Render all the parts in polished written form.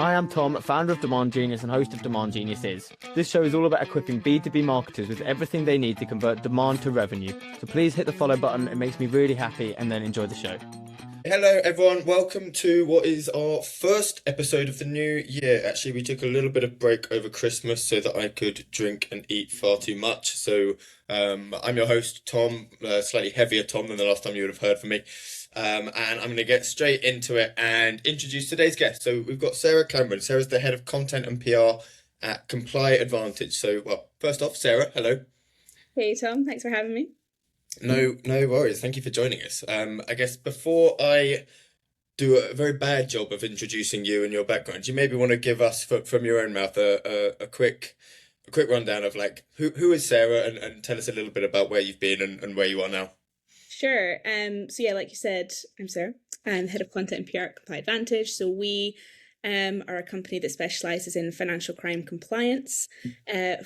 Hi, I'm Tom, founder of Demand Genius and host of Demand Geniuses. This show is all about equipping B2B marketers with everything they need to convert demand to revenue. So please hit the follow button, it makes me really happy, and then enjoy the show. Hello, everyone. Welcome to what is our first episode of the new year. Actually, we took a little bit of break over Christmas so that I could drink and eat far too much. So, I'm your host, Tom, slightly heavier Tom than the last time you would have heard from me. And I'm going to get straight into it and introduce today's guest. So, we've got Sarah Cameron. Sarah's the head of content and PR at ComplyAdvantage. So, well, first off, Sarah, hello. Hey Tom, thanks for having me. No worries. Thank you for joining us. I guess before I do a very bad job of introducing you and your background, you maybe want to give us, from your own mouth, a quick rundown of like who is Sarah and tell us a little bit about where you've been and where you are now. Sure. So yeah, like you said, I'm Sarah. I'm head of content and PR at ComplyAdvantage. So we are a company that specializes in financial crime compliance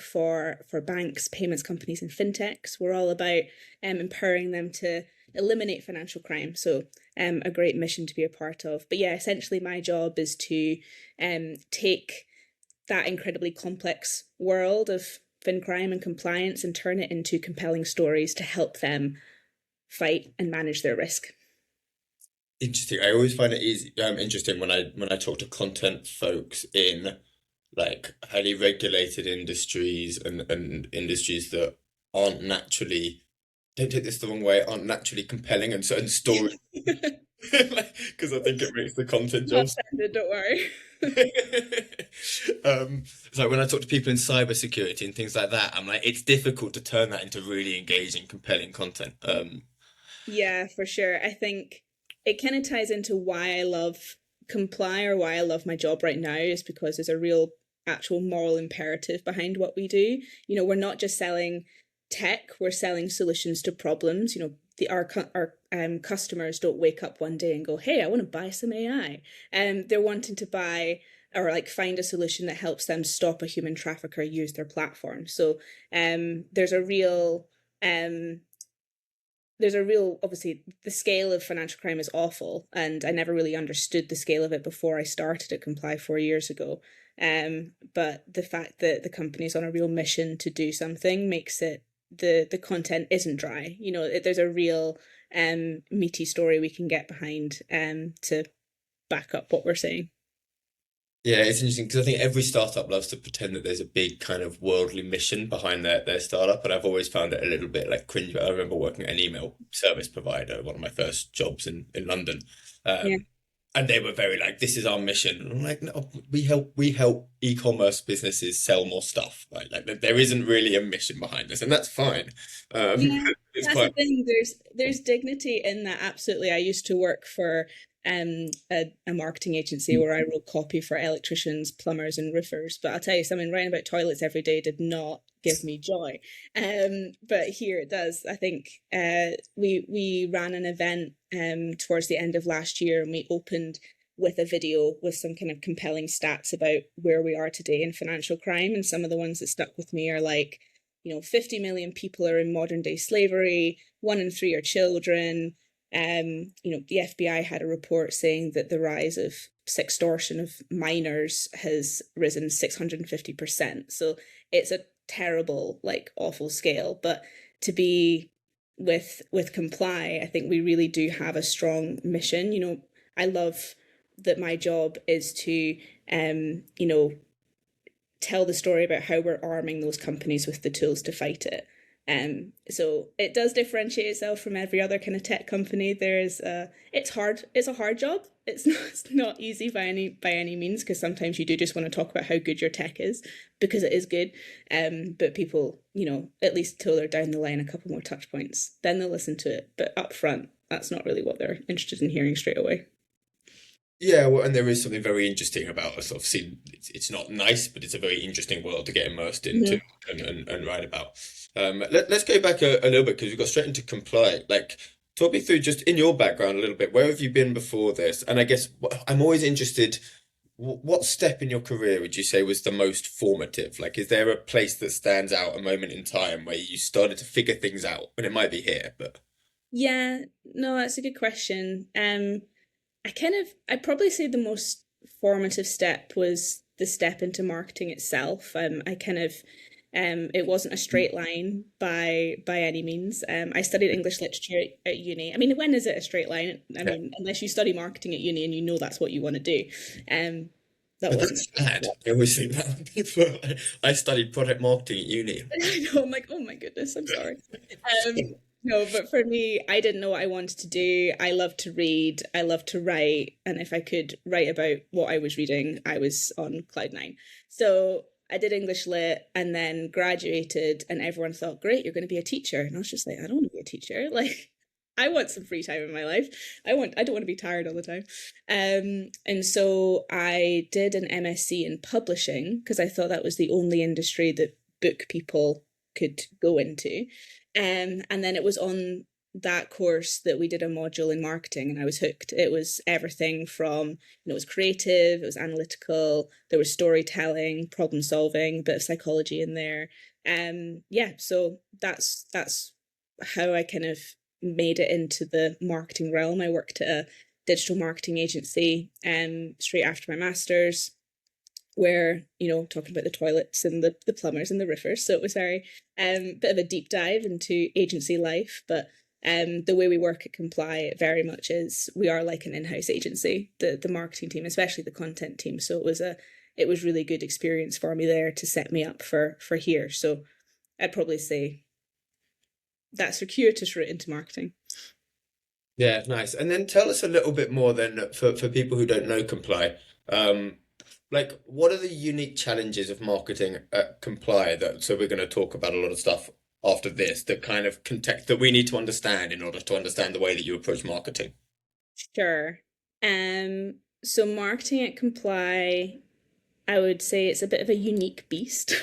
for banks, payments companies, and fintechs. We're all about empowering them to eliminate financial crime. So a great mission to be a part of. But yeah, essentially my job is to take that incredibly complex world of fin crime and compliance and turn it into compelling stories to help them fight and manage their risk. Interesting. I always find it interesting when I talk to content folks in like highly regulated industries and industries that aren't naturally, don't take this the wrong way, aren't naturally compelling and certain stories. Because I think it makes the content Not jobs. offended, don't worry. It's like when I talk to people in cybersecurity and things like that, I'm like, it's difficult to turn that into really engaging, compelling content. Yeah, for sure. I think it kind of ties into why I love Comply or why I love my job right now is because there's a real actual moral imperative behind what we do. You know, we're not just selling tech, we're selling solutions to problems. You know, our customers don't wake up one day and go, hey, I want to buy some AI. And they're wanting to buy or like find a solution that helps them stop a human trafficker use their platform. So there's a real obviously the scale of financial crime is awful, and I never really understood the scale of it before I started at Comply 4 years ago. But the fact that the company's on a real mission to do something makes it the content isn't dry. You know, there's a real meaty story we can get behind to back up what we're saying. Yeah, it's interesting because I think every startup loves to pretend that there's a big kind of worldly mission behind their startup, and I've always found it a little bit like cringe. I remember working at an email service provider, one of my first jobs in London, Yeah. and they were very like, "This is our mission." And I'm like, "No, we help e-commerce businesses sell more stuff. Right? Like there isn't really a mission behind this, and that's fine." Yeah, It's that's the quite thing. There's dignity in that. Absolutely. I used to work for a marketing agency where I wrote copy for electricians, plumbers, and roofers. But I'll tell you something, writing about toilets every day did not give me joy. But here it does. I think we ran an event towards the end of last year, and we opened with a video with some kind of compelling stats about where we are today in financial crime. And some of the ones that stuck with me are like, you know, 50 million people are in modern day slavery, 1 in 3 are children. You know, the FBI had a report saying that the rise of sextortion of minors has risen 650%. So it's a terrible, like awful scale. But to be with Comply, I think we really do have a strong mission. You know, I love that my job is to you know, tell the story about how we're arming those companies with the tools to fight it. So it does differentiate itself from every other kind of tech company. It's hard. It's a hard job. It's not easy by any means, because sometimes you do just want to talk about how good your tech is, because it is good. But people, you know, at least till they're down the line a couple more touch points, then they'll listen to it. But up front, that's not really what they're interested in hearing straight away. Yeah, well, and there is something very interesting about us. Obviously, it's not nice, but it's a very interesting world to get immersed into and write about. Let's go back a little bit because we got straight into Comply. Like, talk me through just in your background a little bit. Where have you been before this? And I guess I'm always interested. What step in your career would you say was the most formative? Like, is there a place that stands out, a moment in time where you started to figure things out? And it might be here, but Yeah, no, that's a good question. I'd probably say the most formative step was the step into marketing itself. I kind of it wasn't a straight line by any means. I studied English literature at uni. I mean, when is it a straight line? I mean, unless you study marketing at uni and you know that's what you want to do. That But wasn't. that's bad. I always think that people. I studied product marketing at uni. I know, I'm like, oh my goodness, I'm sorry. No, but for me, I didn't know what I wanted to do. I love to read, I love to write, and if I could write about what I was reading, I was on cloud nine. So I did English lit and then graduated, and everyone thought, great, you're going to be a teacher. And I was just like, I don't want to be a teacher. Like, I want some free time in my life. I don't want to be tired all the time. And so I did an MSc in publishing because I thought that was the only industry that book people could go into. And then it was on that course that we did a module in marketing, and I was hooked. It was everything from, it was creative, it was analytical, there was storytelling, problem solving, a bit of psychology in there. Yeah, so that's how I kind of made it into the marketing realm. I worked at a digital marketing agency straight after my master's, where, talking about the toilets and the plumbers and the roofers. So it was very bit of a deep dive into agency life. But the way we work at Comply very much is we are like an in-house agency, the marketing team, especially the content team. So it was really good experience for me there to set me up for here. So I'd probably say that circuitous route into marketing. Yeah, nice. And then tell us a little bit more then for people who don't know Comply. Like, what are the unique challenges of marketing at Comply so we're going to talk about a lot of stuff after this, that kind of context that we need to understand in order to understand the way that you approach marketing? Sure. So marketing at Comply, I would say it's a bit of a unique beast.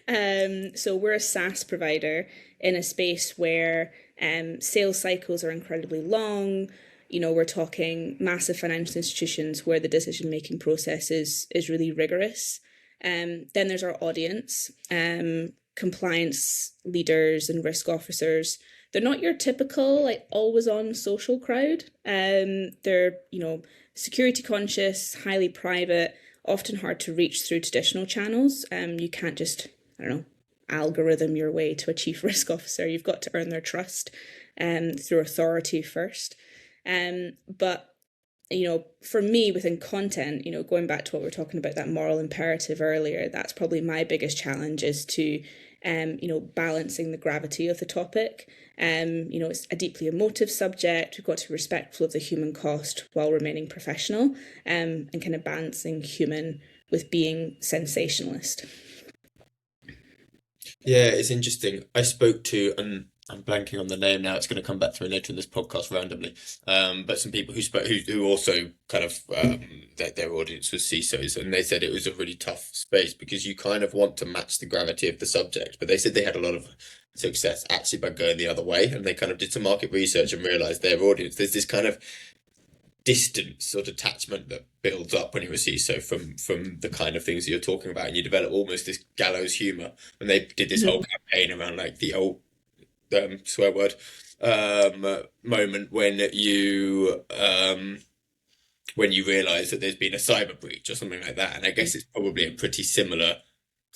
So we're a SaaS provider in a space where sales cycles are incredibly long. We're talking massive financial institutions where the decision-making process is really rigorous. Then there's our audience, compliance leaders and risk officers. They're not your typical, like, always-on social crowd. They're, security conscious, highly private, often hard to reach through traditional channels. You can't just, algorithm your way to a chief risk officer. You've got to earn their trust through authority first. But, for me within content, going back to what we were talking about, that moral imperative earlier, that's probably my biggest challenge, is to, balancing the gravity of the topic. It's a deeply emotive subject. We've got to be respectful of the human cost while remaining professional, and kind of balancing human with being sensationalist. Yeah, it's interesting. I spoke to, and I'm blanking on the name now, it's going to come back through later in this podcast randomly, but some people who also kind of, their audience was CISOs, and they said it was a really tough space because you kind of want to match the gravity of the subject, but they said they had a lot of success actually by going the other way, and they kind of did some market research and realized their audience, there's this kind of distance or detachment that builds up when you're a CISO from the kind of things that you're talking about, and you develop almost this gallows humor. And they did this whole campaign around like the old swear word moment when you realize that there's been a cyber breach or something like that. And I guess it's probably a pretty similar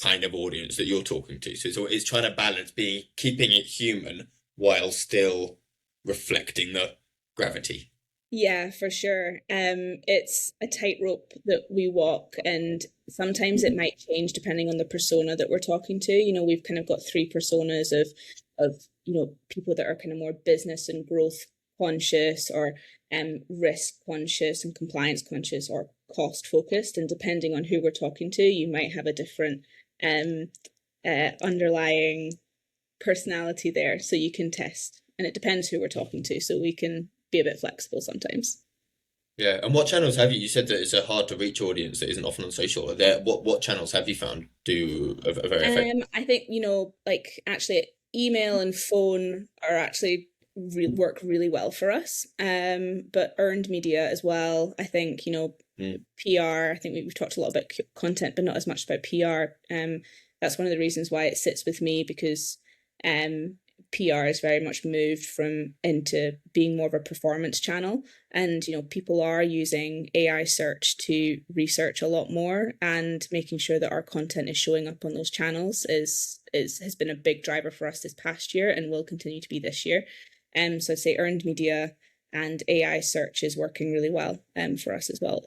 kind of audience that you're talking to. So it's trying to balance keeping it human while still reflecting the gravity. Yeah, for sure. It's a tightrope that we walk, and sometimes it might change depending on the persona that we're talking to. We've kind of got three personas of people that are kind of more business and growth conscious, or risk conscious and compliance conscious, or cost focused. And depending on who we're talking to, you might have a different underlying personality there. So you can test, and it depends who we're talking to. So we can be a bit flexible sometimes. Yeah, and what channels have you? You said that it's a hard to reach audience that isn't often on social. What channels have you found are very effective? I think actually email and phone are actually work really well for us. But earned media as well. I think PR. I think we've talked a lot about content, but not as much about PR. That's one of the reasons why it sits with me, because PR is very much moved into being more of a performance channel. And, people are using AI search to research a lot more, and making sure that our content is showing up on those channels has been a big driver for us this past year and will continue to be this year. So I'd say earned media and AI search is working really well for us as well.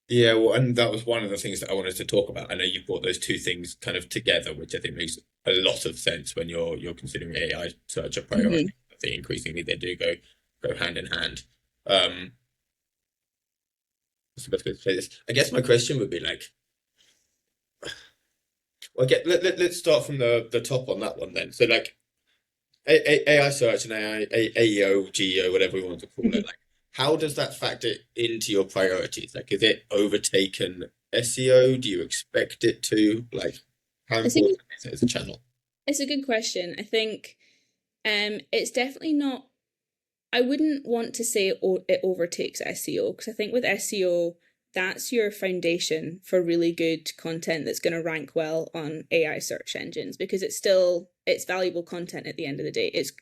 Yeah, well, and that was one of the things that I wanted to talk about. I know you've brought those two things kind of together, which I think makes a lot of sense when you're considering AI search a priority. I think increasingly they do go hand in hand. What's the best way to say this? I guess my question would be like, well, let's start from the top on that one then. So like AI search and AEO, GEO, whatever we want to call it, like how does that factor into your priorities? Like, is it overtaken SEO? Do you expect it to? Like, how important is it as a channel? It's a good question. I think it's definitely not. I wouldn't want to say it overtakes SEO, because I think with SEO, that's your foundation for really good content that's going to rank well on AI search engines, because it's valuable content at the end of the day. It's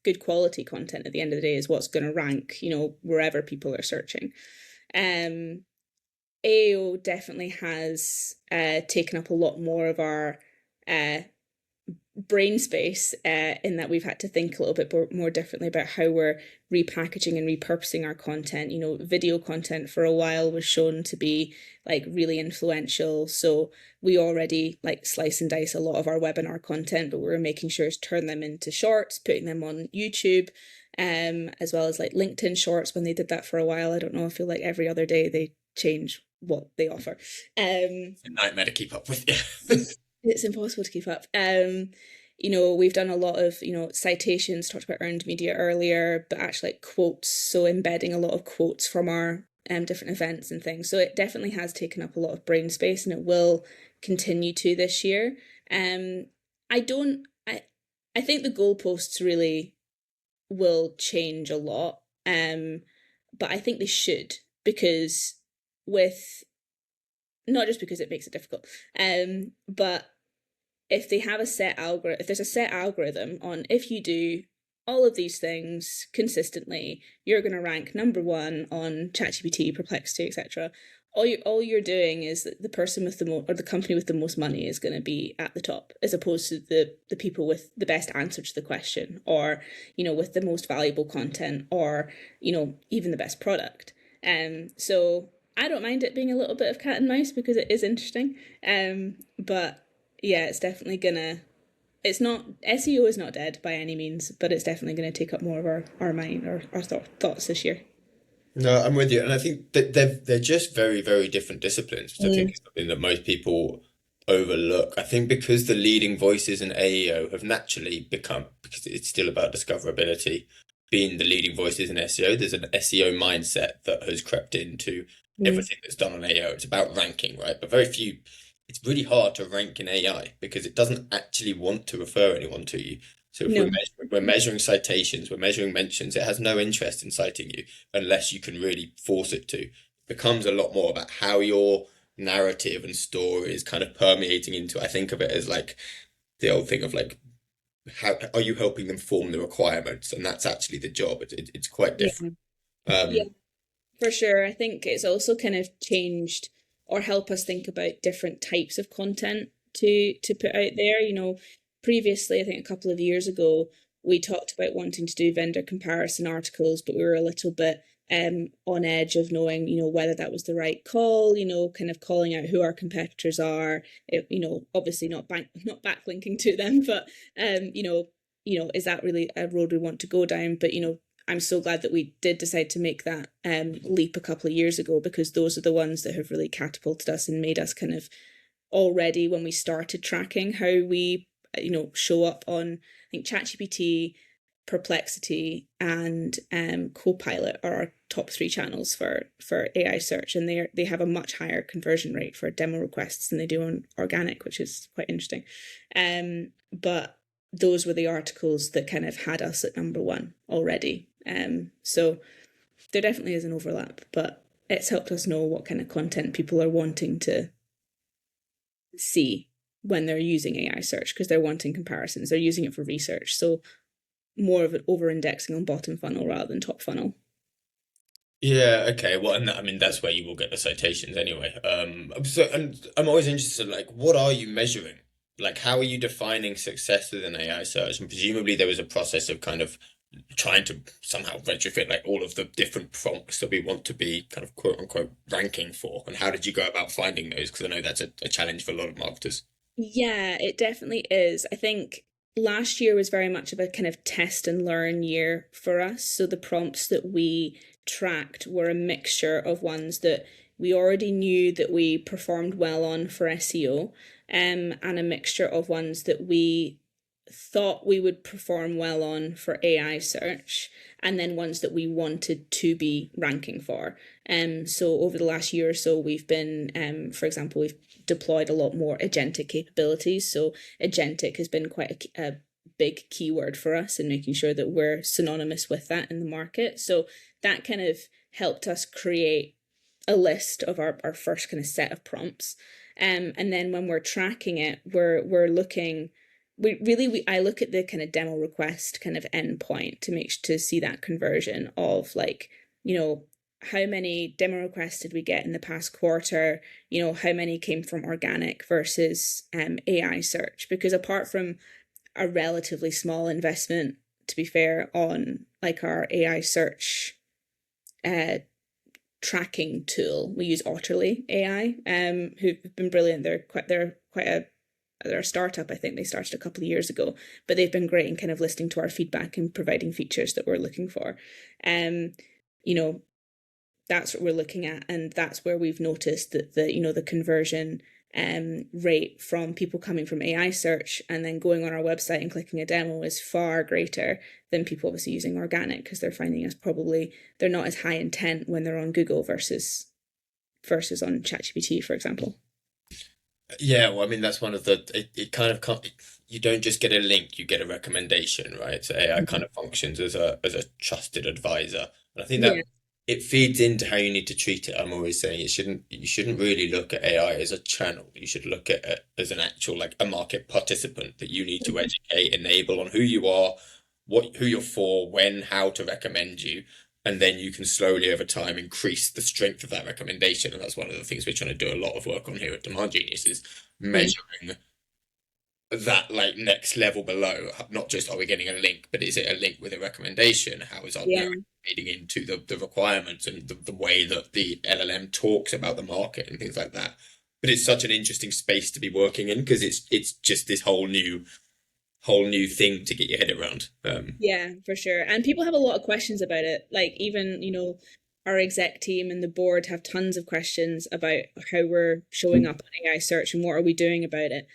good quality content at the end of the day is what's going to rank, wherever people are searching. AO definitely has taken up a lot more of our brain space, in that we've had to think a little bit more differently about how we're repackaging and repurposing our content. Video content for a while was shown to be like really influential, so we already like slice and dice a lot of our webinar content, but we were making sure to turn them into shorts, putting them on YouTube, as well as like LinkedIn shorts when they did that for a while. I don't know, I feel like every other day they change what they offer. It's a nightmare to keep up with. Yeah. It's impossible to keep up. We've done a lot of, citations, talked about earned media earlier, but actually like quotes, so embedding a lot of quotes from our different events and things. So it definitely has taken up a lot of brain space, and it will continue to this year. I think the goalposts really will change a lot, but I think they should, because not just because it makes it difficult, but if they have if there's a set algorithm on, if you do all of these things consistently, you're going to rank number one on ChatGPT, Perplexity, etc. All you're doing is that the person with the most, or the company with the most money, is going to be at the top, as opposed to the people with the best answer to the question, or with the most valuable content, or even the best product. So I don't mind it being a little bit of cat and mouse, because it is interesting. But yeah, it's definitely SEO is not dead by any means, but it's definitely going to take up more of our mind, or our thoughts this year. No, I'm with you, and I think that they're just very, very different disciplines, which I think is something that most people overlook. I think because the leading voices in AEO have naturally become, because it's still about discoverability, being the leading voices in SEO, there's an SEO mindset that has crept into everything that's done on AEO. It's about ranking, right? But it's really hard to rank in AI because it doesn't actually want to refer anyone to you. So if we're measuring citations, we're measuring mentions, it has no interest in citing you unless you can really force it to. It becomes a lot more about how your narrative and story is kind of permeating into, I think of it as like the old thing of like, how are you helping them form the requirements? And that's actually the job. It's quite different. Yeah, for sure. I think it's also kind of changed, or help us think about different types of content to put out there. Previously, I think a couple of years ago, we talked about wanting to do vendor comparison articles, but we were a little bit on edge of knowing, whether that was the right call, kind of calling out who our competitors are, obviously not backlinking to them, but, is that really a road we want to go down? But, I'm so glad that we did decide to make that leap a couple of years ago, because those are the ones that have really catapulted us and made us kind of already, when we started tracking how we show up on, I think ChatGPT, Perplexity, and Copilot are our top 3 channels for AI search, and they have a much higher conversion rate for demo requests than they do on organic, which is quite interesting. But those were the articles that kind of had us at number 1 already. So there definitely is an overlap, but it's helped us know what kind of content people are wanting to see when they're using AI search, because they're wanting comparisons, they're using it for research. So more of an over-indexing on bottom funnel rather than top funnel. Yeah, okay. Well, and I mean that's where you will get the citations anyway. So and I'm always interested, like, what are you measuring? Like, how are you defining success with an AI search? And presumably there was a process of kind of trying to somehow retrofit like all of the different prompts that we want to be kind of quote unquote ranking for. And how did you go about finding those? Because I know that's a challenge for a lot of marketers. Yeah, it definitely is. I think last year was very much of a kind of test and learn year for us. So the prompts that we tracked were a mixture of ones that we already knew that we performed well on for SEO, and a mixture of ones that we thought we would perform well on for AI search, and then ones that we wanted to be ranking for. So over the last year or so, we've been, for example, we've deployed a lot more agentic capabilities. So agentic has been quite a big keyword for us in making sure that we're synonymous with that in the market. So that kind of helped us create a list of our first kind of set of prompts. And then when we're tracking it, we're looking, I look at the kind of demo request kind of endpoint to see that conversion of, like, how many demo requests did we get in the past quarter? How many came from organic versus AI search? Because apart from a relatively small investment, to be fair, on like our AI search tracking tool, we use Otterly AI, who've been brilliant. They're a startup. I think they started a couple of years ago, but they've been great in kind of listening to our feedback and providing features that we're looking for. That's what we're looking at, and that's where we've noticed that the conversion rate from people coming from AI search and then going on our website and clicking a demo is far greater than people obviously using organic, because they're finding us they're not as high intent when they're on Google versus on ChatGPT, for example. Yeah, well, I mean that's one of it kind of can't, you don't just get a link, you get a recommendation, right? So AI kind of functions as a trusted advisor. And I think that Yeah. it feeds into how you need to treat it. I'm always saying you shouldn't really look at AI as a channel. You should look at it as an actual, like, a market participant that you need to educate, enable on who you are, who you're for, when, how to recommend you. And then you can slowly over time increase the strength of that recommendation. And that's one of the things we're trying to do a lot of work on here at Demand Genius, is measuring that, like, next level below. Not just are we getting a link, but is it a link with a recommendation? How is our Yeah. feeding into the requirements and the way that the LLM talks about the market and things like that. But it's such an interesting space to be working in, because it's just this whole new thing to get your head around. Yeah, for sure. And people have a lot of questions about it. Like, even, our exec team and the board have tons of questions about how we're showing up on AI search and what are we doing about it.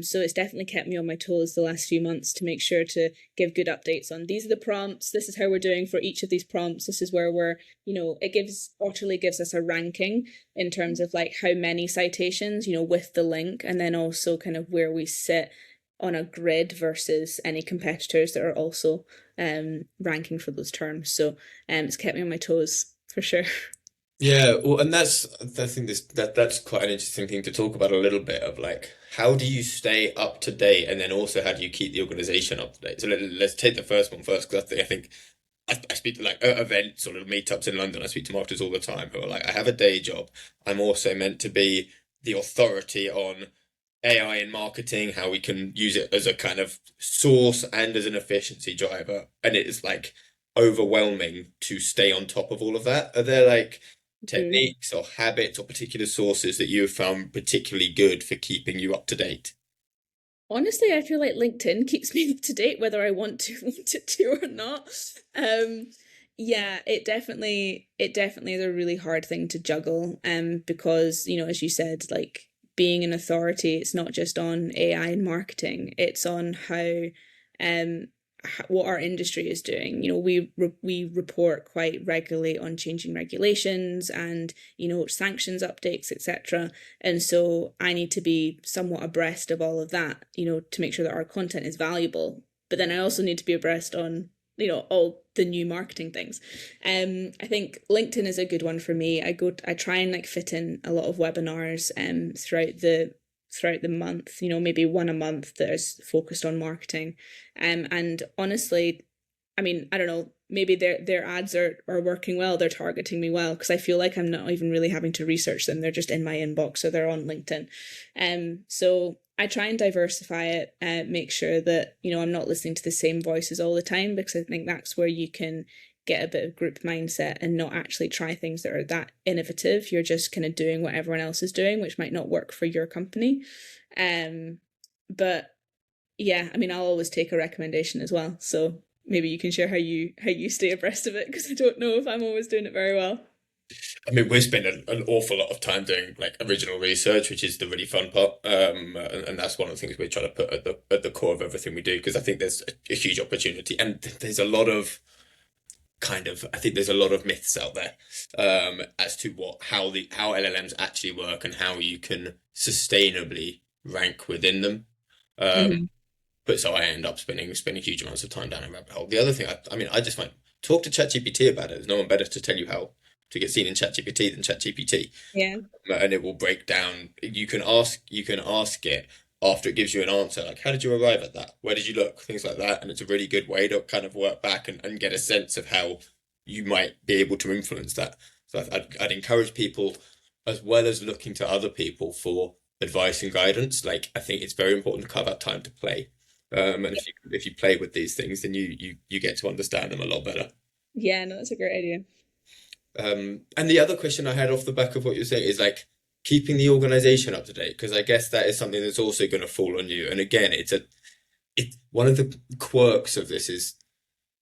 So it's definitely kept me on my toes the last few months to make sure to give good updates on, these are the prompts, this is how we're doing for each of these prompts, this is where we're, Otterly gives us a ranking in terms of like how many citations, with the link, and then also kind of where we sit on a grid versus any competitors that are also ranking for those terms. So it's kept me on my toes for sure. Yeah, well, and I think that's quite an interesting thing to talk about a little bit, of like, how do you stay up to date, and then also how do you keep the organization up to date? So let's take the first one first, because I speak to, like, events or little meetups in London. I speak to marketers all the time who are like, I have a day job. I'm also meant to be the authority on AI in marketing, how we can use it as a kind of source and as an efficiency driver. And it is, like, overwhelming to stay on top of all of that. Are there, like, techniques or habits or particular sources that you have found particularly good for keeping you up to date? Honestly, I feel like LinkedIn keeps me up to date whether I want it to or not. Yeah, it definitely is a really hard thing to juggle. Because, as you said, like, being an authority, it's not just on AI and marketing, it's on what our industry is doing. We report quite regularly on changing regulations and, sanctions updates, etc. And so I need to be somewhat abreast of all of that, to make sure that our content is valuable. But then I also need to be abreast on, all the new marketing things. I think LinkedIn is a good one for me. I try and, like, fit in a lot of webinars throughout the month, maybe one a month that is focused on marketing. And honestly, I mean, I don't know, maybe their ads are working well, they're targeting me well, because I feel like I'm not even really having to research them. They're just in my inbox or they're on LinkedIn. So I try and diversify it, make sure that, I'm not listening to the same voices all the time, because I think that's where you can get a bit of group mindset and not actually try things that are that innovative. You're just kind of doing what everyone else is doing, which might not work for your company. But yeah, I mean, I'll always take a recommendation as well. So maybe you can share how you stay abreast of it, because I don't know if I'm always doing it very well. I mean, we spend an awful lot of time doing like original research, which is the really fun part, and that's one of the things we try to put at the core of everything we do, because I think there's a huge opportunity, and there's a lot of I think there's a lot of myths out there as to how LLMs actually work and how you can sustainably rank within them. Mhm. But so I end up spending huge amounts of time down a rabbit hole. The other thing, I mean, I just find talk to ChatGPT about it. There's no one better to tell you how to get seen in ChatGPT than ChatGPT, Yeah. and it will break down. You can ask it after it gives you an answer, like, how did you arrive at that? Where did you look? Things like that. And it's a really good way to kind of work back and get a sense of how you might be able to influence that. So I'd encourage people, as well as looking to other people for advice and guidance. Like, I think it's very important to carve out time to play. And if you play with these things, then you get to understand them a lot better. Yeah, no, that's a great idea. And the other question I had off the back of what you're saying is like keeping the organization up to date, because I guess that is something that's also going to fall on you. And again, it's one of the quirks of this is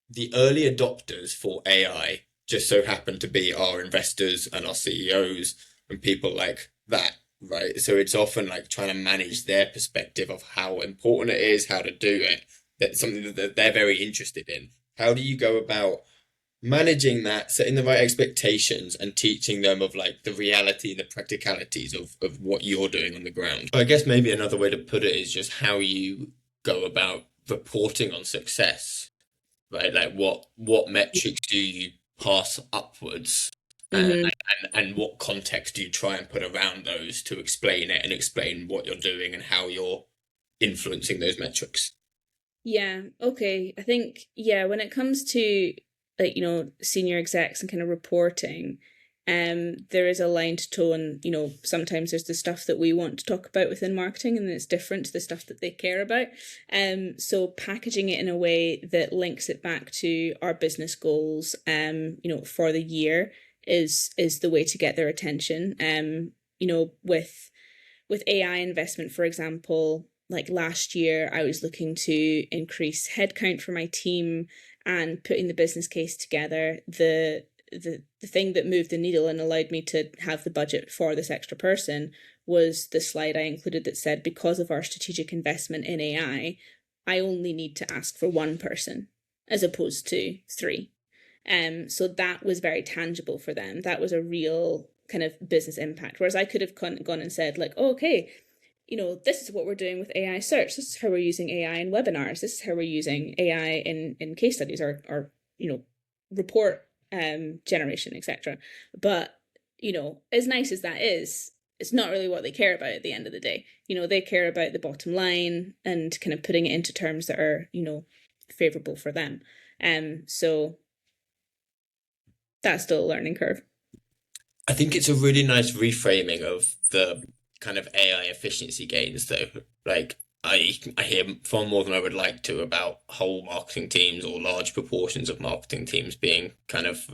the early adopters for AI just so happen to be our investors and our CEOs and people like that, right? So it's often like trying to manage their perspective of how important it is, how to do it. That's something that they're very interested in. How do you go about managing that, setting the right expectations and teaching them of like the reality and the practicalities of what you're doing on the ground? I guess maybe another way to put it is just how you go about reporting on success, right? Like what metrics do you pass upwards, and, Hmm. and what context do you try and put around those to explain it and explain what you're doing and how you're influencing those metrics? Yeah, okay. I think, yeah, when it comes to like, senior execs and kind of reporting, there is a line to tone. Sometimes there's the stuff that we want to talk about within marketing and it's different to the stuff that they care about. So packaging it in a way that links it back to our business goals, for the year is the way to get their attention. With AI investment, for example, like last year, I was looking to increase headcount for my team and putting the business case together. The thing that moved the needle and allowed me to have the budget for this extra person was the slide I included that said, because of our strategic investment in AI, I only need to ask for one person as opposed to three. So that was very tangible for them. That was a real kind of business impact. Whereas I could have gone and said like, oh, okay, this is what we're doing with AI search. This is how we're using AI in webinars. This is how we're using AI in case studies or report generation, etc. But, as nice as that is, it's not really what they care about at the end of the day. They care about the bottom line and kind of putting it into terms that are, favorable for them. So that's still a learning curve. I think it's a really nice reframing of the kind of AI efficiency gains, though. Like, I hear far more than I would like to about whole marketing teams or large proportions of marketing teams being kind of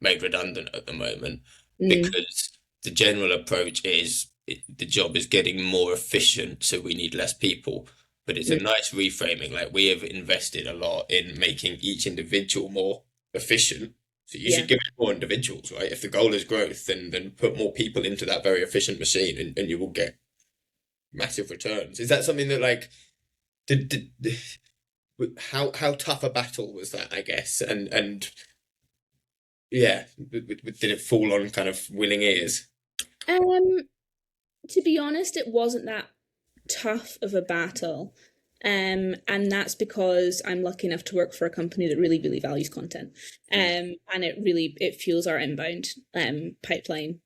made redundant at the moment, Mm. because the general approach is the job is getting more efficient, so we need less people. But it's a nice reframing. Like, we have invested a lot in making each individual more efficient, so you Yeah. should give it more individuals, right? If the goal is growth, then put more people into that very efficient machine, and you will get massive returns. Is that something that like did how tough a battle was that? I guess, and yeah, did it fall on kind of willing ears? Um, to be honest, it wasn't that tough of a battle. And that's because I'm lucky enough to work for a company that really, really values content. And it fuels our inbound pipeline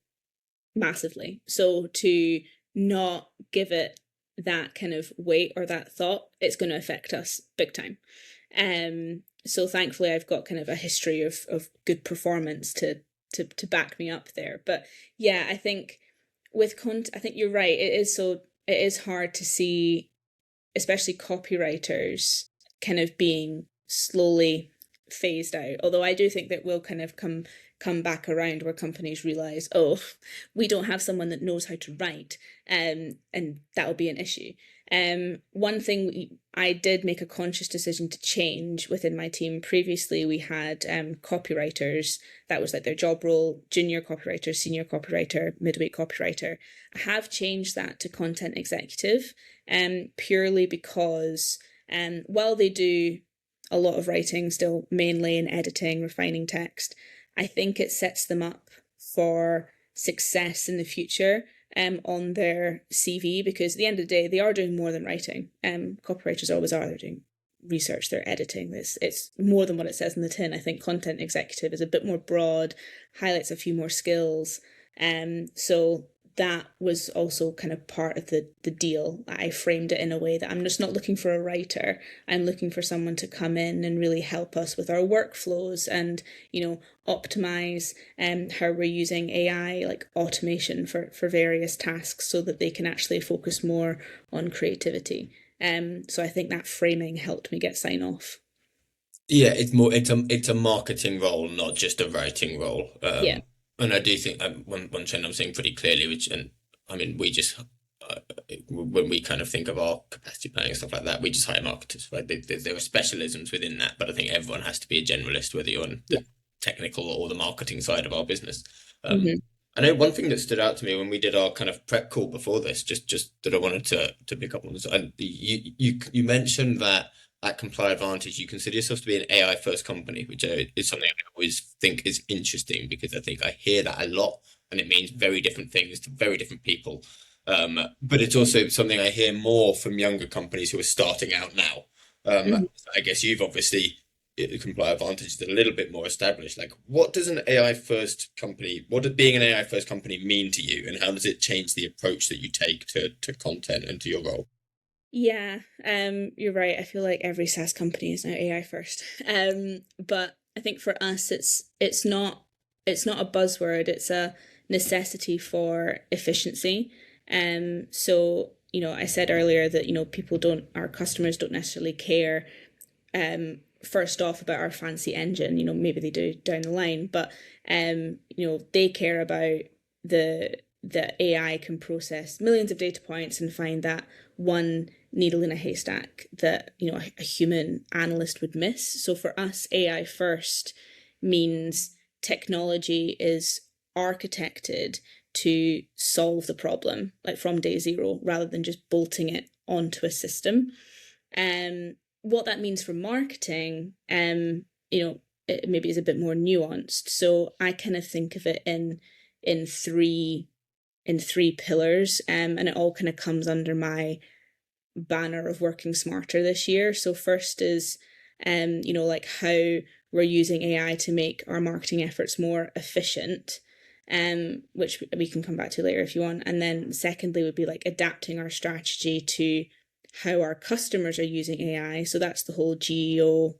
massively. So to not give it that kind of weight or that thought, it's going to affect us big time. So thankfully I've got kind of a history of good performance to back me up there. But yeah, I think with I think you're right. It is hard to see, especially copywriters, kind of being slowly phased out. Although I do think that will kind of come back around where companies realize, oh, we don't have someone that knows how to write, and that'll be an issue. One thing I did make a conscious decision to change within my team. Previously, we had copywriters. That was like their job role: junior copywriter, senior copywriter, midweight copywriter. I have changed that to content executive, purely because while they do a lot of writing still, mainly in editing, refining text, I think it sets them up for success in the future on their CV, because at the end of the day, they are doing more than writing. Copywriters always are. They're doing research, they're editing this. It's more than what it says in the tin. I think content executive is a bit more broad, highlights a few more skills. So that was also kind of part of the deal. I framed it in a way that I'm just not looking for a writer. I'm looking for someone to come in and really help us with our workflows and, optimize how we're using AI, like automation for various tasks, so that they can actually focus more on creativity. So I think that framing helped me get sign off. Yeah, it's a marketing role, not just a writing role. Yeah. And I do think one trend I'm seeing pretty clearly, we just when we kind of think of our capacity planning and stuff like that, we just hire marketers, right? There are specialisms within that, but I think everyone has to be a generalist, whether you're on the technical or the marketing side of our business. I know one thing that stood out to me when we did our kind of prep call before this, just that I wanted to pick up on, and you mentioned that at ComplyAdvantage, you consider yourself to be an AI first company, which is something I always think is interesting, because I think I hear that a lot and it means very different things to very different people. But it's also something I hear more from younger companies who are starting out now. I guess you've obviously, ComplyAdvantage is a little bit more established. Like, what does being an AI first company mean to you, and how does it change the approach that you take to content and to your role? Yeah, you're right. I feel like every SaaS company is now AI first. But I think for us, it's not a buzzword. It's a necessity for efficiency. So I said earlier that our customers don't necessarily care first off about our fancy engine. Maybe they do down the line, but they care about the AI can process millions of data points and find that one needle in a haystack that a human analyst would miss. So for us, AI first means technology is architected to solve the problem, like from day zero, rather than just bolting it onto a system. What that means for marketing, it maybe is a bit more nuanced. So I kind of think of it in three pillars, and it all kind of comes under my banner of working smarter this year. So first is like how we're using AI to make our marketing efforts more efficient, which we can come back to later if you want. And then secondly would be like adapting our strategy to how our customers are using AI. So that's the whole GEO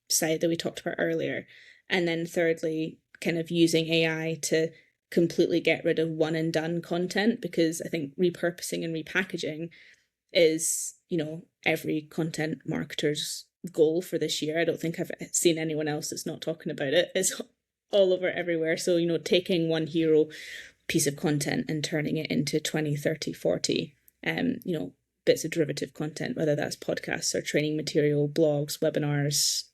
side that we talked about earlier. And then thirdly, kind of using AI to completely get rid of one and done content, because I think repurposing and repackaging is, every content marketer's goal for this year. I don't think I've seen anyone else that's not talking about it. It's all over everywhere. So, taking one hero piece of content and turning it into 20, 30, 40, bits of derivative content, whether that's podcasts or training material, blogs, webinars,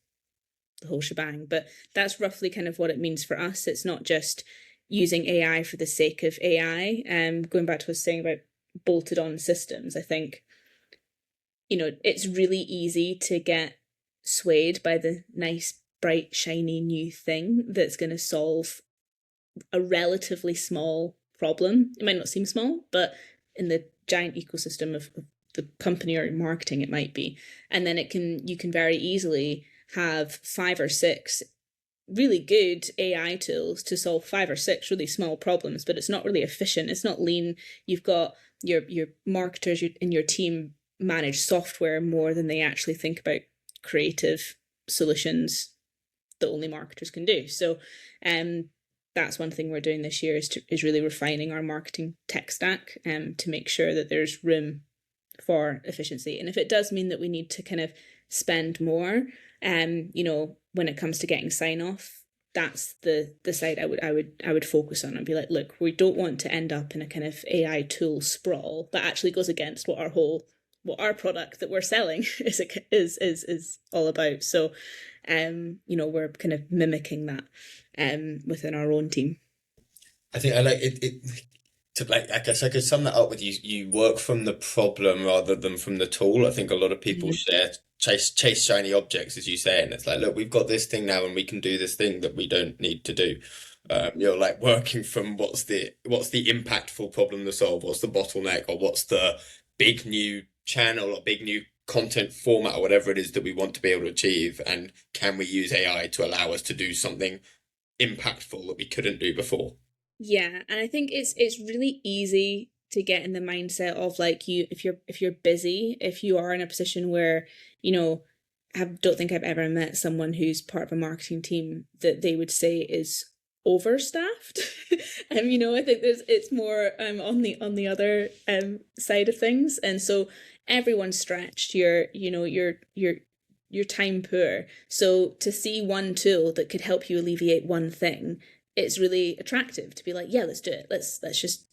the whole shebang. But that's roughly kind of what it means for us. It's not just using AI for the sake of AI. Going back to what I was saying about bolted on systems, I think, it's really easy to get swayed by the nice, bright, shiny new thing that's going to solve a relatively small problem. It might not seem small, but in the giant ecosystem of the company or marketing, it might be. And then you can very easily have 5 or 6 really good AI tools to solve 5 or 6 really small problems, but it's not really efficient. It's not lean. You've got your marketers in your team manage software more than they actually think about creative solutions that only marketers can do. So that's one thing we're doing this year is really refining our marketing tech stack to make sure that there's room for efficiency. And if it does mean that we need to kind of spend more, you know, when it comes to getting sign off, that's the side I would focus on and be like, look, we don't want to end up in a kind of AI tool sprawl that actually goes against what our product that we're selling is all about. So, you know, we're kind of mimicking that within our own team. I think I like it to, like, I guess I could sum that up with you work from the problem rather than from the tool. I think a lot of people chase shiny objects, as you say, and it's like, look, we've got this thing now and we can do this thing that we don't need to do. You're like working from what's the impactful problem to solve, what's the bottleneck, or what's the big new channel or big new content format or whatever it is that we want to be able to achieve, and can we use AI to allow us to do something impactful that we couldn't do before? Yeah, and I think it's really easy to get in the mindset of like if you're busy, if you are in a position where, you know, I don't think I've ever met someone who's part of a marketing team that they would say is overstaffed. You know, I think it's more on the other side of things, and so everyone's stretched. You're time poor. So to see one tool that could help you alleviate one thing, it's really attractive to be like, yeah, let's do it. Let's just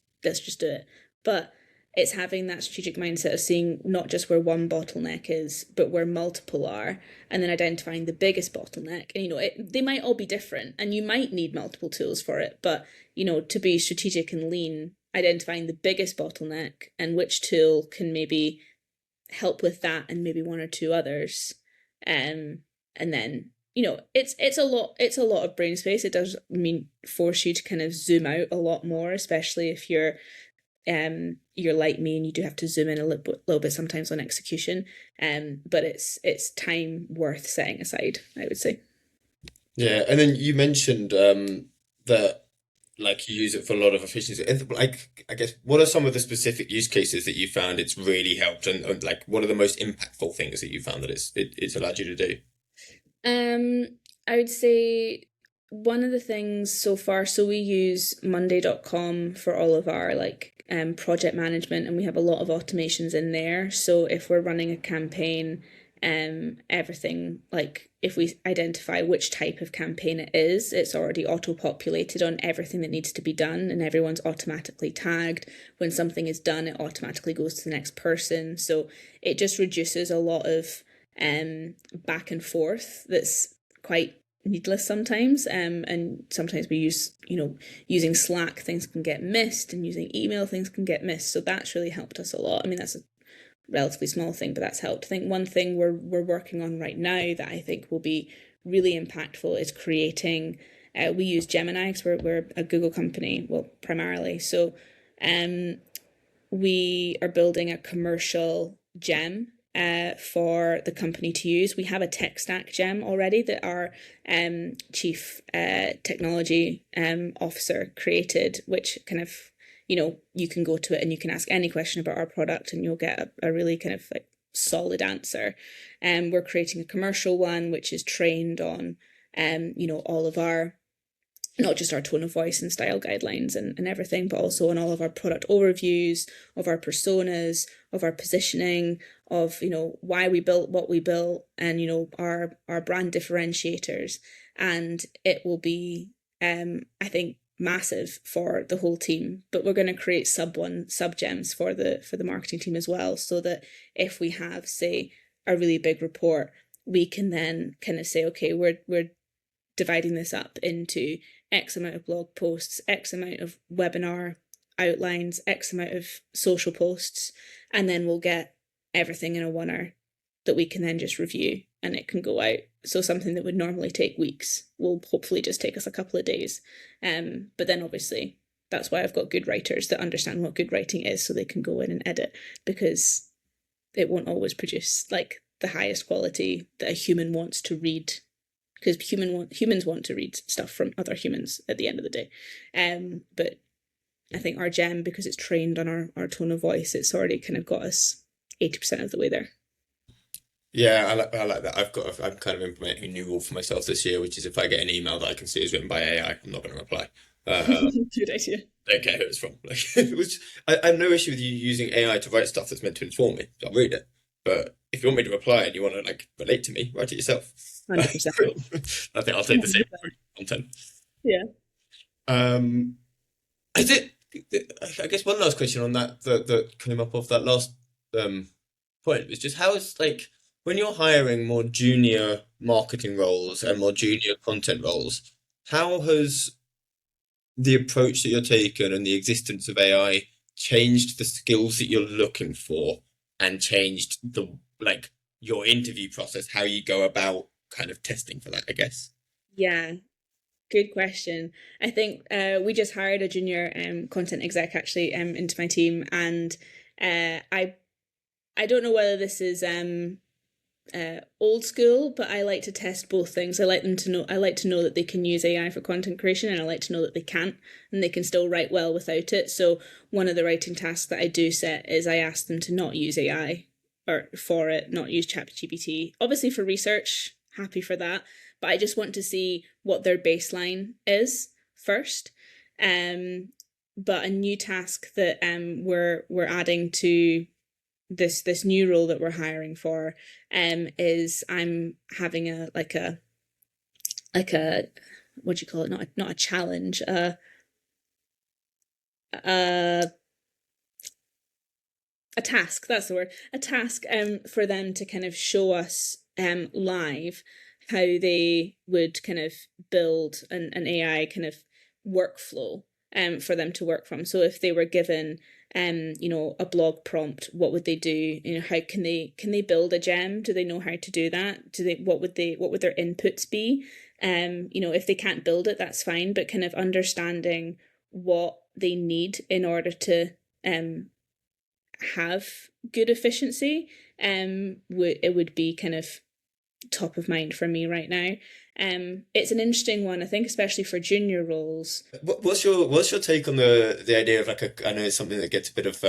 do it. But it's having that strategic mindset of seeing not just where one bottleneck is, but where multiple are, and then identifying the biggest bottleneck. And, you know, they might all be different and you might need multiple tools for it. But, you know, to be strategic and lean, identifying the biggest bottleneck and which tool can maybe help with that and maybe one or two others. And then, you know, it's a lot of brain space. It does force you to kind of zoom out a lot more, especially if you're like me and you do have to zoom in a little bit sometimes on execution. But it's time worth setting aside, I would say. Yeah, and then you mentioned that, like, you use it for a lot of efficiency. And, like, I guess, what are some of the specific use cases that you found it's really helped, and like, what are the most impactful things that you found that it's allowed you to do? I would say one of the things so far, so we use monday.com for all of our project management, and we have a lot of automations in there. So if we're running a campaign, everything, like if we identify which type of campaign it is, it's already auto-populated on everything that needs to be done, and everyone's automatically tagged. When something is done, it automatically goes to the next person. So it just reduces a lot of back and forth that's quite needless sometimes, and sometimes we use, you know, using Slack, things can get missed, and using email, things can get missed. So that's really helped us a lot. I mean, that's a relatively small thing, but that's helped. I think one thing we're working on right now that I think will be really impactful is creating, we use Gemini because we're a Google company, well, primarily. So we are building a commercial gem for the company to use. We have a tech stack gem already that our chief technology officer created, which kind of, you know, you can go to it and you can ask any question about our product and you'll get a really kind of like solid answer. We're creating a commercial one which is trained on you know, all of our, not just our tone of voice and style guidelines and everything, but also on all of our product overviews, of our personas, of our positioning, of, you know, why we built what we built, and, you know, our brand differentiators. And it will be, I think, massive for the whole team. But we're going to create sub gems for the marketing team as well, so that if we have, say, a really big report, we can then kind of say, okay, we're dividing this up into X amount of blog posts, X amount of webinar outlines, X amount of social posts, and then we'll get everything in a oneer that we can then just review and it can go out. So something that would normally take weeks will hopefully just take us a couple of days. But then obviously that's why I've got good writers that understand what good writing is, so they can go in and edit, because it won't always produce like the highest quality that a human wants to read, because humans want to read stuff from other humans at the end of the day. But I think our gem, because it's trained on our tone of voice, it's already kind of got us 80% of the way there. Yeah, I like that. I'm kind of implementing a new rule for myself this year, which is if I get an email that I can see is written by AI, I'm not going to reply. Good idea. Don't care who it's from. Like, which I have no issue with you using AI to write stuff that's meant to inform me. I'll read it. But if you want me to reply and you want to like relate to me, write it yourself. 100%. I think I'll take the same 100%. content. Yeah. Um, is it? I guess one last question on that came up off that last point was just how is like when you're hiring more junior marketing roles and more junior content roles, how has the approach that you're taking and the existence of AI changed the skills that you're looking for and changed the like your interview process, how you go about kind of testing for that, I guess. Yeah. Good question. I think we just hired a junior content exec actually into my team, and I don't know whether this is old school, but I like to test both things. I like them to know. I like to know that they can use AI for content creation, and I like to know that they can't, and they can still write well without it. So one of the writing tasks that I do set is I ask them to not use AI or for it, not use ChatGPT. Obviously for research, happy for that, but I just want to see what their baseline is first. But a new task that we're adding to this new role that we're hiring for is I'm having a what do you call it, not a challenge, a task, that's the word, a task for them to kind of show us live how they would kind of build an AI kind of workflow for them to work from. So if they were given a blog prompt, what would they do? How can they build a gem? Do they know how to do that? What would their inputs be? If they can't build it, that's fine, but kind of understanding what they need in order to have good efficiency, it would be kind of top of mind for me right now. It's an interesting one, I think, especially for junior roles. What's your take on the idea of I know it's something that gets a bit of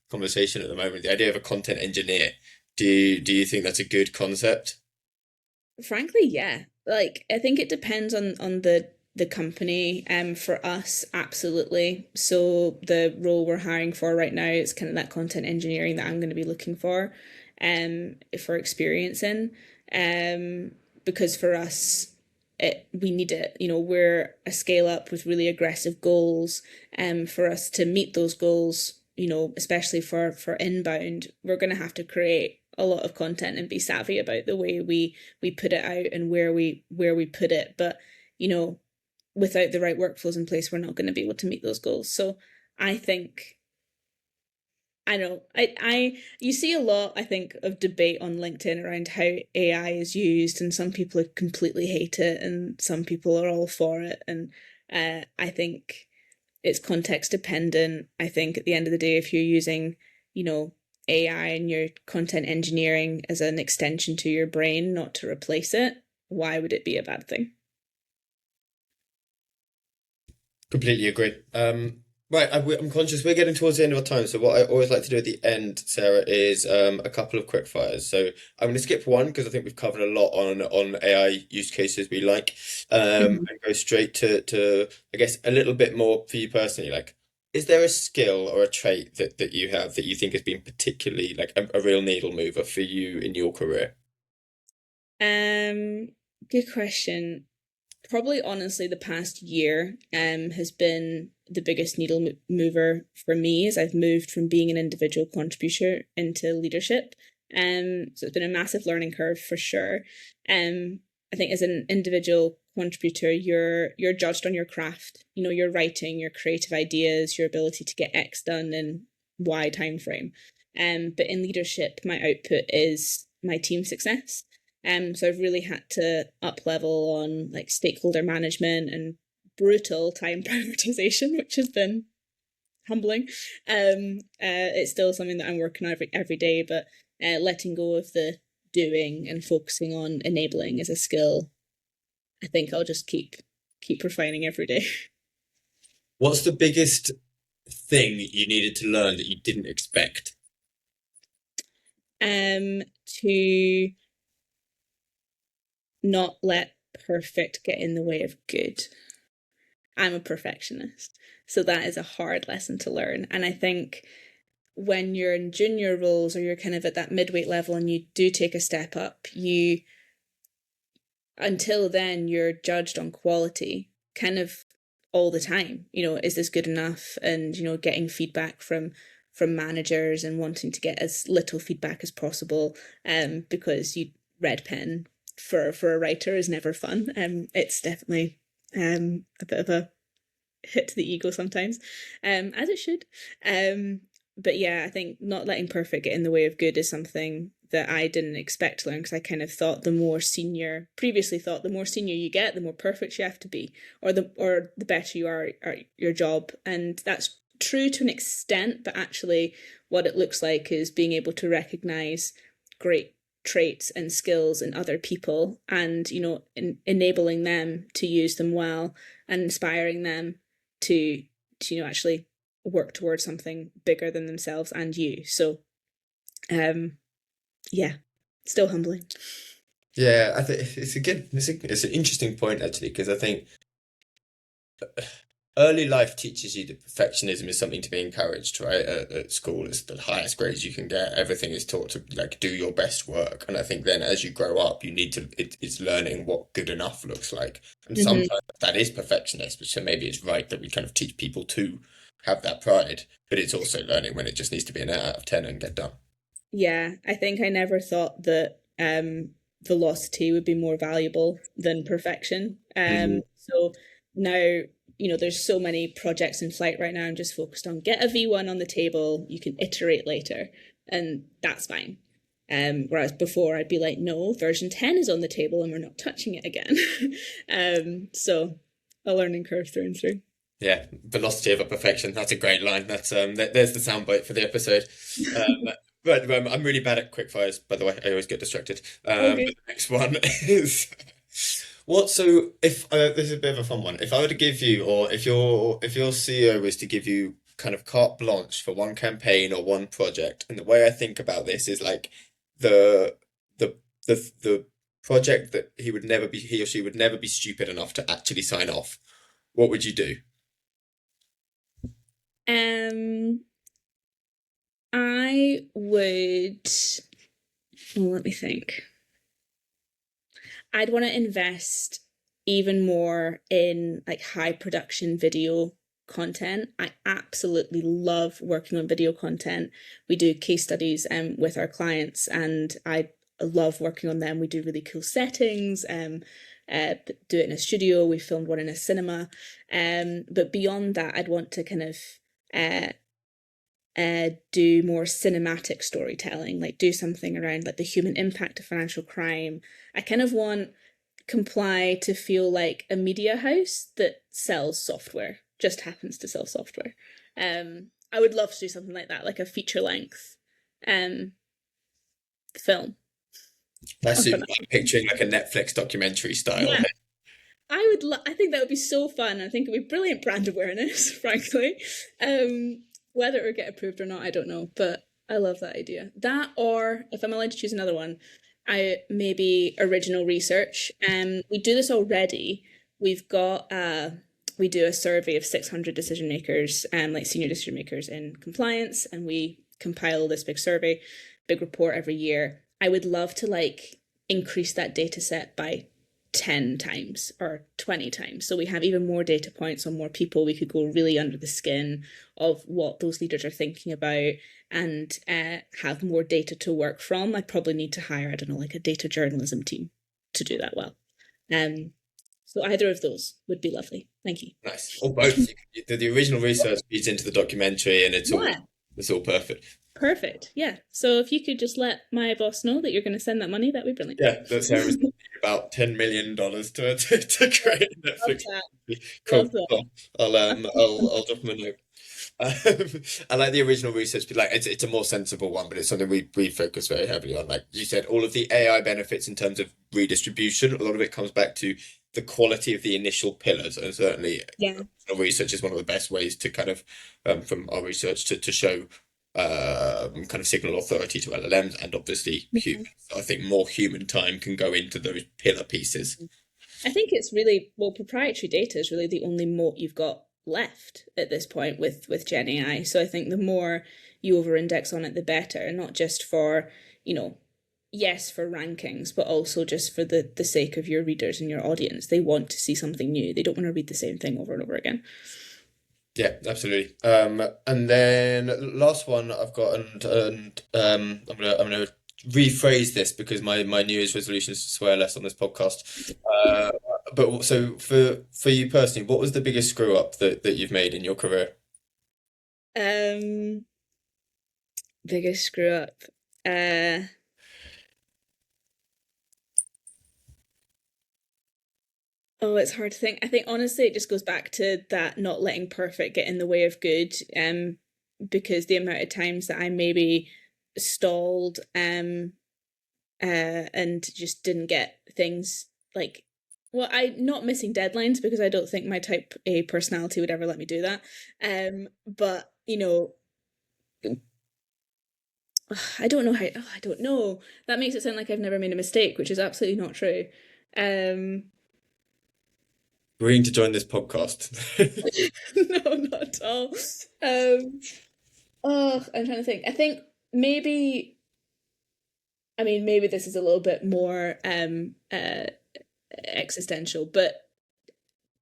conversation at the moment, the idea of a content engineer. Do you think that's a good concept? Frankly, yeah. Like, I think it depends on the company. For us, absolutely. So the role we're hiring for right now is kind of that content engineering that I'm going to be looking for experience in. Because for us, we need it. We're a scale up with really aggressive goals. For us to meet those goals, especially for inbound, we're going to have to create a lot of content and be savvy about the way we put it out and where we put it. But without the right workflows in place, we're not going to be able to meet those goals. So I think, I know, you see a lot, I think, of debate on LinkedIn around how AI is used, and some people completely hate it and some people are all for it. And I think it's context dependent. I think at the end of the day, if you're using, AI and your content engineering as an extension to your brain, not to replace it, why would it be a bad thing? Completely agree. Right, I'm conscious we're getting towards the end of our time, so what I always like to do at the end, Sarah, is a couple of quick fires. So I'm going to skip one because I think we've covered a lot on AI use cases we like, Mhm. and go straight to I guess a little bit more for you personally. Like, is there a skill or a trait that you have that you think has been particularly like a real needle mover for you in your career? Um, Good question. Probably honestly the past year has been the biggest needle mover for me as I've moved from being an individual contributor into leadership. So it's been a massive learning curve for sure. I think as an individual contributor, you're judged on your craft, your writing, your creative ideas, your ability to get X done in Y time frame. But in leadership, my output is my team success. So I've really had to up level on like stakeholder management and brutal time prioritization, which has been humbling. It's still something that I'm working on every day, but letting go of the doing and focusing on enabling as a skill, I think I'll just keep refining every day. What's the biggest thing you needed to learn that you didn't expect? To not let perfect get in the way of good. I'm a perfectionist, so that is a hard lesson to learn. And I think when you're in junior roles or you're kind of at that midweight level and you do take a step up, until then you're judged on quality kind of all the time. Is this good enough? And getting feedback from managers and wanting to get as little feedback as possible, because red pen for a writer is never fun. It's definitely a bit of a hit to the ego sometimes, as it should. But yeah, I think not letting perfect get in the way of good is something that I didn't expect to learn, because I kind of thought the more senior you get, the more perfect you have to be, or the better you are at your job. And that's true to an extent, but actually what it looks like is being able to recognize great traits and skills in other people, and enabling them to use them well, and inspiring them to actually work towards something bigger than themselves and you. So yeah, still humbling. Yeah, I think it's an interesting point actually, because I think early life teaches you that perfectionism is something to be encouraged, right? At school, it's the highest grades you can get. Everything is taught to like do your best work, and I think then as you grow up, you need to it's learning what good enough looks like, and sometimes that is perfectionist, which so maybe it's right that we kind of teach people to have that pride, but it's also learning when it just needs to be an 8 out of 10 and get done. Yeah, I think I never thought that velocity would be more valuable than perfection. So now, there's so many projects in flight right now. I'm just focused on get a V1 on the table. You can iterate later, and that's fine. Whereas before I'd be like, no, version 10 is on the table and we're not touching it again. So a learning curve through and through. Yeah, velocity over perfection. That's a great line. That's there's the soundbite for the episode. But I'm really bad at quick fires, by the way. I always get distracted. Okay. But the next one is so if this is a bit of a fun one. If I were to give you, or if your CEO was to give you kind of carte blanche for one campaign or one project, and the way I think about this is like the the project that he or she would never be stupid enough to actually sign off, what would you do? I would, let me think. I'd want to invest even more in like high production video content. I absolutely love working on video content. We do case studies with our clients, and I love working on them. We do really cool settings, do it in a studio. We filmed one in a cinema. But beyond that, I'd want to kind of do more cinematic storytelling, like do something around like the human impact of financial crime. I kind of want Comply to feel like a media house that sells software, just happens to sell software. I would love to do something like that, like a feature length film. That's super. I'm picturing like a Netflix documentary style. Yeah. I think that would be so fun. I think it would be brilliant brand awareness, frankly. Whether it would get approved or not, I don't know, but I love that idea. That, or if I'm allowed to choose another one, maybe original research. We do this already. We've got we do a survey of 600 decision makers, like senior decision makers in compliance, and we compile this big survey, big report every year. I would love to like increase that data set by 10 times or 20 times. So we have even more data points on more people. We could go really under the skin of what those leaders are thinking about, and have more data to work from. I probably need to hire, I don't know, like a data journalism team to do that well. So either of those would be lovely. Thank you. Nice. Or both. The original research feeds into the documentary, and it's all perfect. Perfect. Yeah. So if you could just let my boss know that you're going to send that money, that'd be brilliant. Yeah, that's how it's about $10 million to create Netflix. Cool. I'll drop him a note. I like the original research, but like it's a more sensible one, but it's something we focus very heavily on. Like you said, all of the AI benefits in terms of redistribution, a lot of it comes back to the quality of the initial pillars, and certainly research is one of the best ways to kind of from our research to show kind of signal authority to LLMs, and obviously humans. I think more human time can go into those pillar pieces. I think it's really, well, proprietary data is really the only moat you've got left at this point with Gen AI. So I think the more you over-index on it, the better, not just for, yes, for rankings, but also just for the sake of your readers and your audience. They want to see something new. They don't want to read the same thing over and over again. Yeah, absolutely. And then last one I've got, and I'm gonna rephrase this because my New Year's resolution is to swear less on this podcast. But so for you personally, what was the biggest screw up that you've made in your career? Biggest screw up. Oh, it's hard to think. I think honestly, it just goes back to that not letting perfect get in the way of good. Because the amount of times that I maybe stalled, and just didn't get things like, well, I not missing deadlines because I don't think my type A personality would ever let me do that. But I don't know how. Oh, I don't know. That makes it sound like I've never made a mistake, which is absolutely not true. Agreeing to join this podcast. No, not at all. I'm trying to think. I think maybe, I mean, maybe this is a little bit more existential, but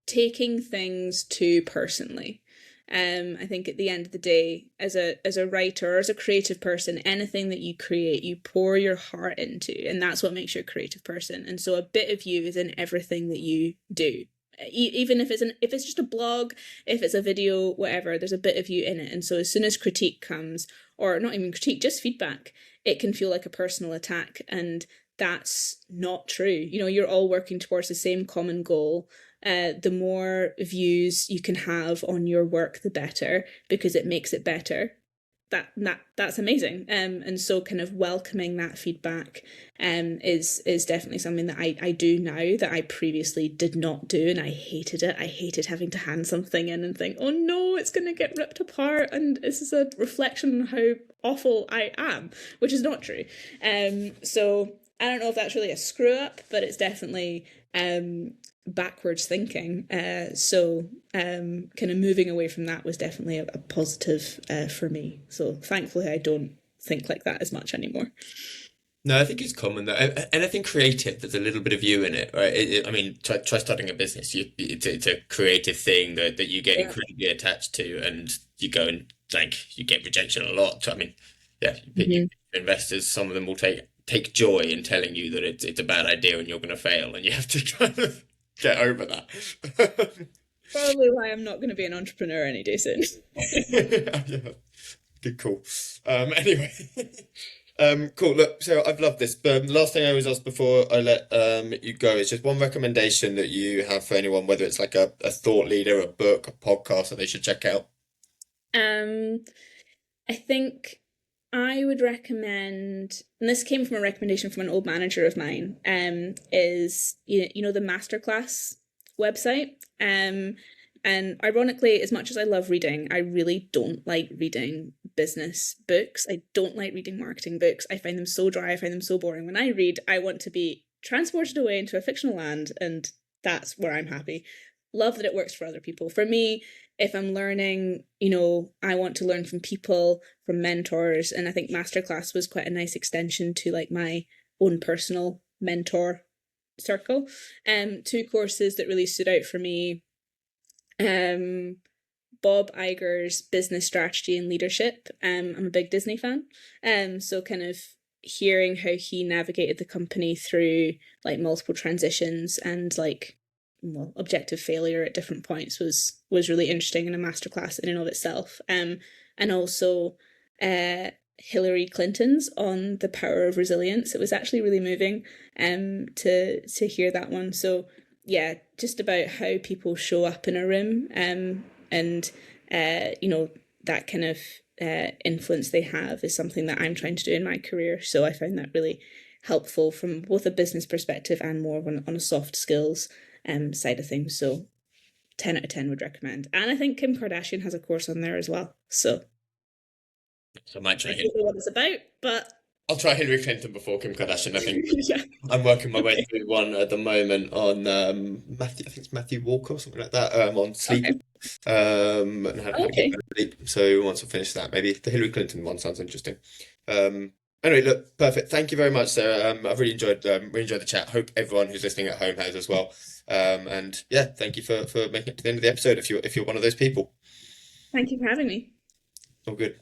taking things too personally. I think at the end of the day, as a writer or as a creative person, anything that you create, you pour your heart into, and that's what makes you a creative person. And so a bit of you is in everything that you do. Even if it's just a blog, if it's a video, whatever, there's a bit of you in it. And so as soon as critique comes, or not even critique, just feedback, it can feel like a personal attack, and that's not true. You're all working towards the same common goal. The more views you can have on your work, the better, because it makes it better. That's amazing. And so kind of welcoming that feedback is definitely something that I do now that I previously did not do, and I hated it. I hated having to hand something in and think, oh no, it's going to get ripped apart, and this is a reflection on how awful I am, which is not true. So I don't know if that's really a screw up, but it's definitely backwards thinking. So kind of moving away from that was definitely a positive for me. So thankfully I don't think like that as much anymore. No, I think it's common that anything creative, there's a little bit of you in it, right? I mean, try starting a business. It's a creative thing that you get incredibly attached to, and you go and you get rejection a lot. So, I mean, yeah, investors, some of them will take joy in telling you that it's a bad idea and you're going to fail, and you have to kind of get over that. Probably why I'm not going to be an entrepreneur any day soon. Yeah, good call. Anyway. Cool. Look, so I've loved this. But the last thing I always ask before I let you go is just one recommendation that you have for anyone, whether it's like a thought leader, a book, a podcast that they should check out. I think I would recommend, and this came from a recommendation from an old manager of mine, is the Masterclass website. And ironically, as much as I love reading, I really don't like reading business books. I don't like reading marketing books. I find them so dry. I find them so boring. When I read, I want to be transported away into a fictional land, and that's where I'm happy. Love that it works for other people. For me, if I'm learning, I want to learn from people, from mentors, and I think Masterclass was quite a nice extension to like my own personal mentor circle. Two courses that really stood out for me. Bob Iger's Business Strategy and Leadership. I'm a big Disney fan. So kind of hearing how he navigated the company through like multiple transitions and objective failure at different points was really interesting, and a masterclass in and of itself. And also Hillary Clinton's on the power of resilience. It was actually really moving to hear that one. So yeah, just about how people show up in a room, and that kind of influence they have is something that I'm trying to do in my career. So I found that really helpful from both a business perspective and more on a soft skills side of things. So 10 out of 10 would recommend. And I think Kim Kardashian has a course on there as well. So So I might try I don't know what it's about, but I'll try Hillary Clinton before Kim Kardashian. I think yeah. I'm working my way Okay. through one at the moment on Matthew. I think it's Matthew Walker or something like that. On sleep. Okay. And how to get Okay. better sleep. So once I finish that, maybe the Hillary Clinton one sounds interesting. Anyway, look, perfect. Thank you very much, Sarah. I've really enjoyed the chat. Hope everyone who's listening at home has as well. And yeah, thank you for making it to the end of the episode. If you're one of those people, Thank you for having me. all good.